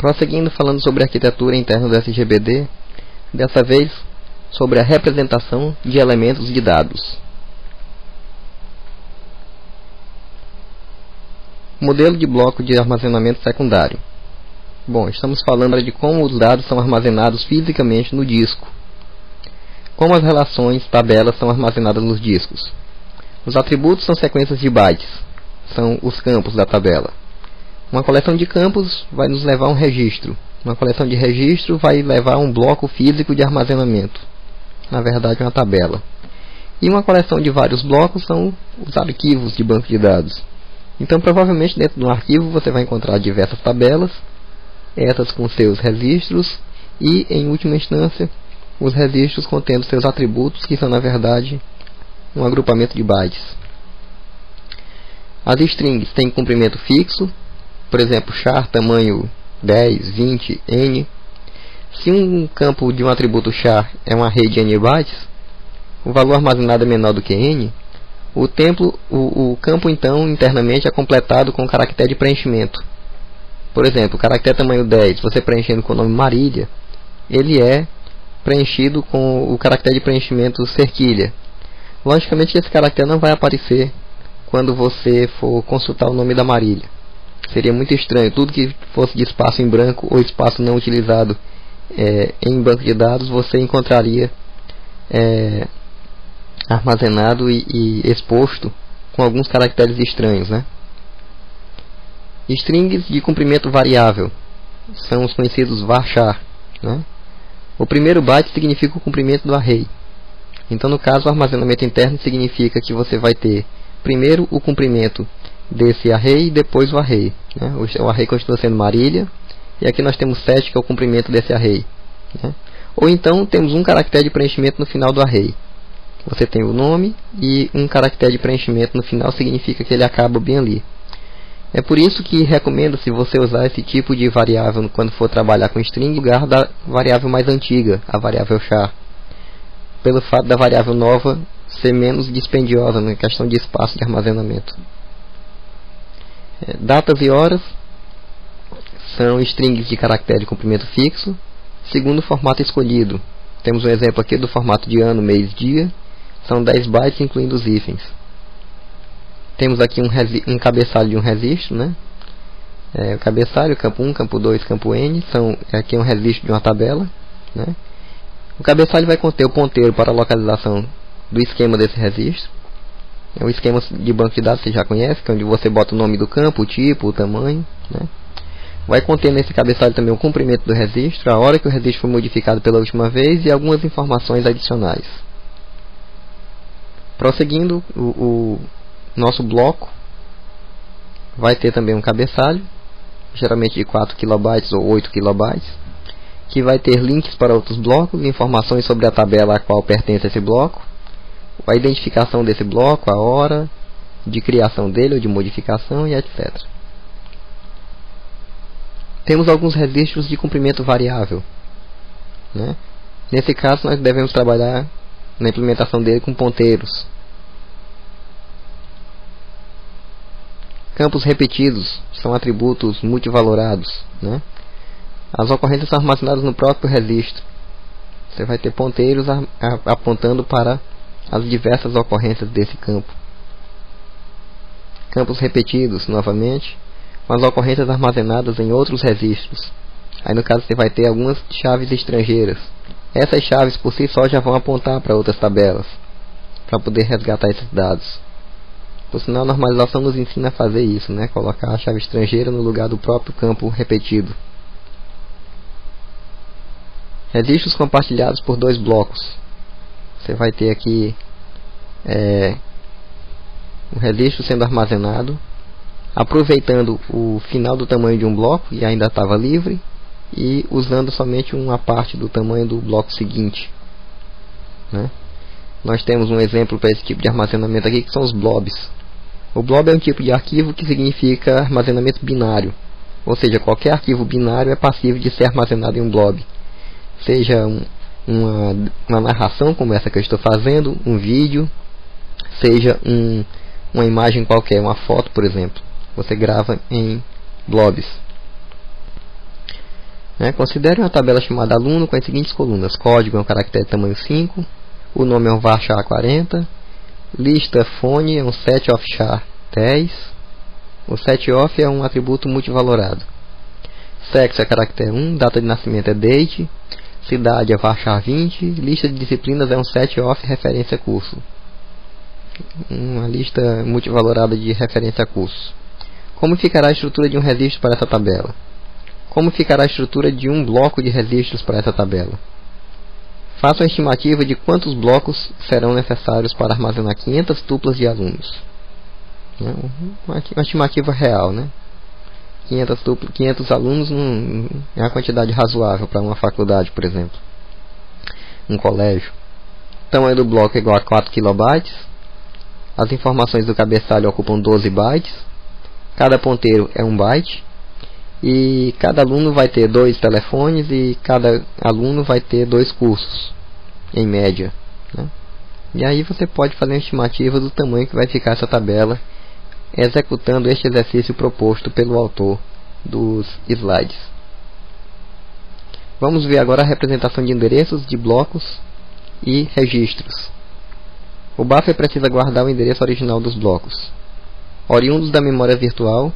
Prosseguindo falando sobre a arquitetura interna do SGBD, dessa vez sobre a representação de elementos de dados. Modelo de bloco de armazenamento secundário. Bom, estamos falando de como os dados são armazenados fisicamente no disco. Como as relações, tabelas são armazenadas nos discos. Os atributos são sequências de bytes, são os campos da tabela. Uma coleção de campos vai nos levar a um registro. Uma coleção de registro vai levar a um bloco físico de armazenamento. Na verdade, uma tabela. E uma coleção de vários blocos são os arquivos de banco de dados. Então, provavelmente, dentro de um arquivo você vai encontrar diversas tabelas, essas com seus registros e, em última instância, os registros contendo seus atributos, que são, na verdade, um agrupamento de bytes. As strings têm comprimento fixo, por exemplo, char tamanho 10, 20, n. Se um campo de um atributo char é um array de n bytes, o valor armazenado é menor do que n, o campo então internamente é completado com o caractere de preenchimento. Por exemplo, o caractere tamanho 10, você preenchendo com o nome Marília, ele é preenchido com o caractere de preenchimento cerquilha. Logicamente esse caractere não vai aparecer quando você for consultar o nome da Marília. Seria muito estranho, tudo que fosse de espaço em branco ou espaço não utilizado em banco de dados, você encontraria armazenado e exposto com alguns caracteres estranhos, né? Strings de comprimento variável são os conhecidos varchar, né? O primeiro byte significa o comprimento do array. Então, no caso, o armazenamento interno significa que você vai ter primeiro o comprimento desse array e depois o array, né? O array continua sendo Marília, e aqui nós temos 7, que é o comprimento desse array, né? Ou então temos um caractere de preenchimento no final do array. Você tem o nome e um caractere de preenchimento no final, significa que ele acaba bem ali. É por isso que recomenda-se você usar esse tipo de variável quando for trabalhar com string, em lugar da variável mais antiga, a variável char, pelo fato da variável nova ser menos dispendiosa na questão de espaço de armazenamento. Datas e horas são strings de caractere de comprimento fixo, segundo o formato escolhido. Temos um exemplo aqui do formato de ano, mês, dia. São 10 bytes, incluindo os hífens. Temos aqui um cabeçalho de um registro, né? O cabeçalho, campo 1, campo 2, campo n. Aqui é um registro de uma tabela, né? O cabeçalho vai conter o ponteiro para a localização do esquema desse registro. O esquema de banco de dados você já conhece, que é onde você bota o nome do campo, o tipo, o tamanho, né? Vai conter nesse cabeçalho também o comprimento do registro, a hora que o registro foi modificado pela última vez e algumas informações adicionais. Prosseguindo, o nosso bloco vai ter também um cabeçalho, geralmente de 4 KB ou 8 KB, que vai ter links para outros blocos, informações sobre a tabela a qual pertence esse bloco, a identificação desse bloco, a hora de criação dele ou de modificação e etc. Temos alguns registros de comprimento variável, né? Nesse caso nós devemos trabalhar na implementação dele com ponteiros. Campos repetidos são atributos multivalorados, né? As ocorrências são armazenadas no próprio registro. Você vai ter ponteiros apontando para as diversas ocorrências desse campo. Campos repetidos, novamente, com as ocorrências armazenadas em outros registros. Aí no caso você vai ter algumas chaves estrangeiras. Essas chaves por si só já vão apontar para outras tabelas, para poder resgatar esses dados. Por sinal, a normalização nos ensina a fazer isso, né? Colocar a chave estrangeira no lugar do próprio campo repetido. Registros compartilhados por dois blocos. Você vai ter aqui o registro sendo armazenado, aproveitando o final do tamanho de um bloco, e ainda estava livre, e usando somente uma parte do tamanho do bloco seguinte, né? Nós temos um exemplo para esse tipo de armazenamento aqui, que são os blobs. O blob é um tipo de arquivo que significa armazenamento binário, ou seja, qualquer arquivo binário é passível de ser armazenado em um blob, seja uma narração como essa que eu estou fazendo, um vídeo, seja uma imagem qualquer, uma foto, por exemplo. Você grava em blobs. Considere uma tabela chamada aluno com as seguintes colunas: código é um caractere de tamanho 5, o nome é um varchar 40, lista fone é um set_of_char 10, o set_of é um atributo multivalorado, sexo é caractere 1, data de nascimento é date, cidade é varchar 20, lista de disciplinas é um set_of referência curso, uma lista multivalorada de referência a curso. Como ficará a estrutura de um registro para essa tabela? Como ficará a estrutura de um bloco de registros para essa tabela? Faça uma estimativa de quantos blocos serão necessários para armazenar 500 tuplas de alunos. Uma estimativa real, 500 alunos não é uma quantidade razoável para uma faculdade, por exemplo. Um colégio. O tamanho do bloco é igual a 4 KB. As informações do cabeçalho ocupam 12 bytes. Cada ponteiro é 1 byte. E cada aluno vai ter 2 telefones e cada aluno vai ter 2 cursos, em média. E aí você pode fazer uma estimativa do tamanho que vai ficar essa tabela, executando este exercício proposto pelo autor dos slides. Vamos ver agora a representação de endereços de blocos e registros. O buffer precisa guardar o endereço original dos blocos. Oriundos da memória virtual,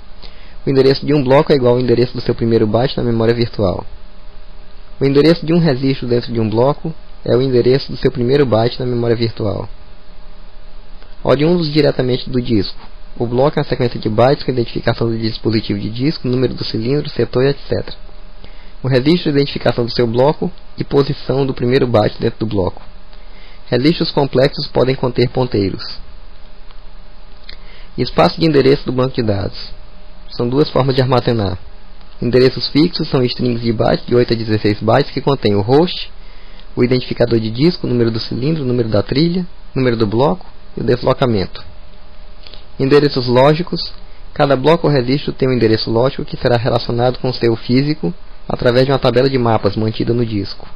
o endereço de um bloco é igual ao endereço do seu primeiro byte na memória virtual. O endereço de um registro dentro de um bloco é o endereço do seu primeiro byte na memória virtual. Oriundos diretamente do disco. O bloco é uma sequência de bytes com identificação do dispositivo de disco, número do cilindro, setor, etc. O registro é a identificação do seu bloco e posição do primeiro byte dentro do bloco. Registros complexos podem conter ponteiros. Espaço de endereço do banco de dados. São duas formas de armazenar. Endereços fixos são strings de bytes de 8 a 16 bytes que contêm o host, o identificador de disco, o número do cilindro, o número da trilha, o número do bloco e o deslocamento. Endereços lógicos. Cada bloco ou registro tem um endereço lógico que será relacionado com o seu físico através de uma tabela de mapas mantida no disco.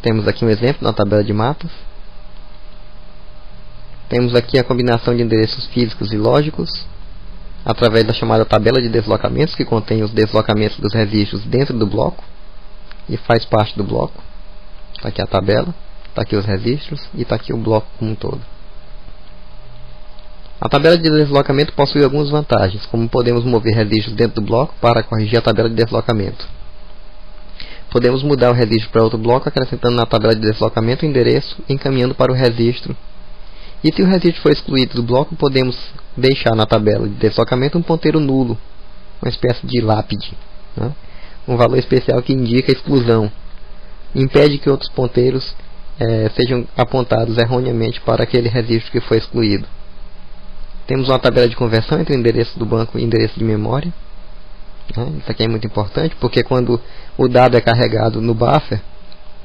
Temos aqui um exemplo na tabela de mapas. Temos aqui a combinação de endereços físicos e lógicos através da chamada tabela de deslocamentos, que contém os deslocamentos dos registros dentro do bloco e faz parte do bloco. Está aqui a tabela, está aqui os registros e está aqui o bloco como um todo. A tabela de deslocamento possui algumas vantagens, como podemos mover registros dentro do bloco para corrigir a tabela de deslocamento. Podemos mudar o registro para outro bloco acrescentando na tabela de deslocamento o endereço e encaminhando para o registro. E se o registro for excluído do bloco, podemos deixar na tabela de deslocamento um ponteiro nulo, uma espécie de lápide, um valor especial que indica a exclusão, impede que outros ponteiros sejam apontados erroneamente para aquele registro que foi excluído. Temos uma tabela de conversão entre o endereço do banco e o endereço de memória. Isso aqui é muito importante, porque quando o dado é carregado no buffer,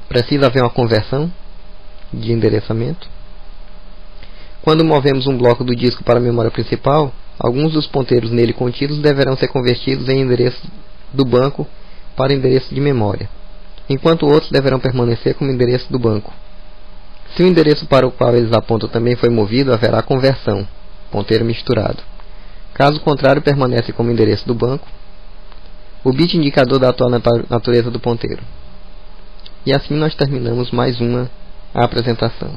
precisa haver uma conversão de endereçamento. Quando movemos um bloco do disco para a memória principal, alguns dos ponteiros nele contidos deverão ser convertidos em endereço do banco para endereço de memória, enquanto outros deverão permanecer como endereço do banco. Se o endereço para o qual eles apontam também foi movido, haverá conversão, ponteiro misturado. Caso contrário, permanece como endereço do banco o bit indicador da atual natureza do ponteiro. E assim nós terminamos mais uma apresentação.